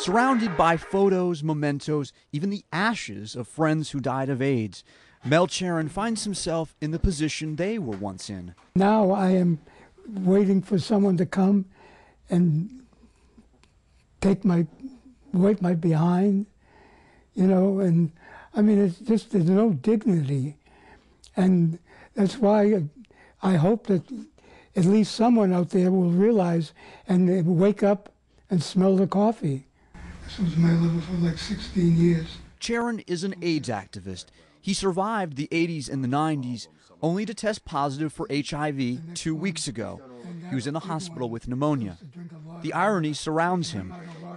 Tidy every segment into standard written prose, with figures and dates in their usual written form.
Surrounded by photos, mementos, even the ashes of friends who died of AIDS, Mel Cheren finds himself in the position they were once in. Now I am waiting for someone to come and wipe my behind, and I mean, it's just, there's no dignity. And that's why I hope that at least someone out there will realize and wake up and smell the coffee. This was my liver for like 16 years. Cheren is an AIDS activist. He survived the 80s and the 90s, only to test positive for HIV 2 weeks ago. He was in the hospital with pneumonia. The irony surrounds him.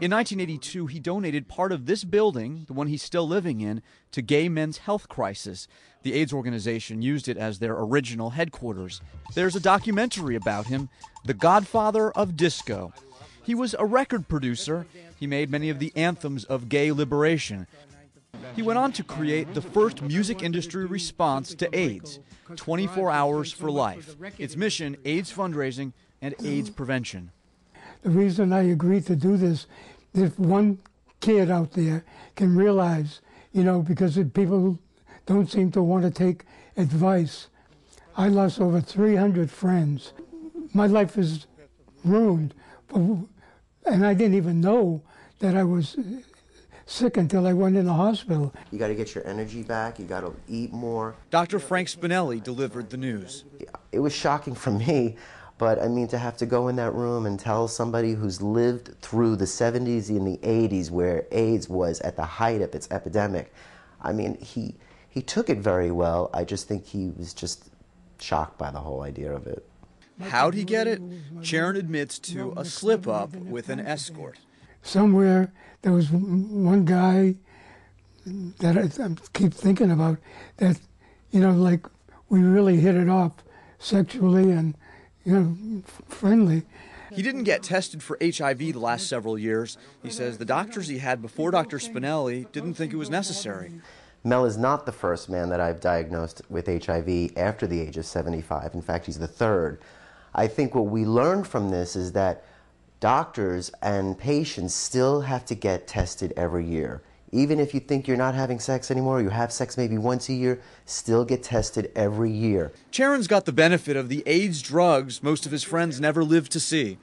In 1982, he donated part of this building, the one he's still living in, to Gay Men's Health Crisis. The AIDS organization used it as their original headquarters. There's a documentary about him, The Godfather of Disco. He was a record producer. He made many of the anthems of gay liberation. He went on to create the first music industry response to AIDS, 24 Hours for Life. Its mission, AIDS fundraising and AIDS prevention. The reason I agreed to do this, if one kid out there can realize, because people don't seem to want to take advice. I lost over 300 friends. My life is ruined, and I didn't even know that I was sick until I went in the hospital. You got to get your energy back. You got to eat more. Dr. Frank Spinelli delivered the news. It was shocking for me, but I mean, to have to go in that room and tell somebody who's lived through the 70s and the 80s where AIDS was at the height of its epidemic, I mean, he took it very well. I just think he was just shocked by the whole idea of it. How'd he get it? Cheren admits to a slip-up with an escort. Somewhere there was one guy that I keep thinking about that, like we really hit it off sexually and, friendly. He didn't get tested for HIV the last several years. He says the doctors he had before Dr. Spinelli didn't think it was necessary. Mel is not the first man that I've diagnosed with HIV after the age of 75. In fact, he's the third. I think what we learned from this is that doctors and patients still have to get tested every year. Even if you think you're not having sex anymore, you have sex maybe once a year, still get tested every year. Cheren's got the benefit of the AIDS drugs most of his friends never lived to see.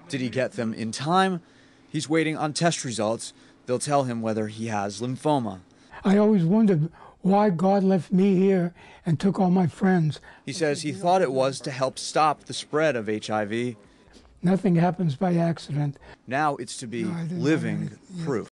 Did he get them in time? He's waiting on test results. They'll tell him whether he has lymphoma. I always wondered why God left me here and took all my friends. He says he thought it was to help stop the spread of HIV. Nothing happens by accident. Now it's to be living proof.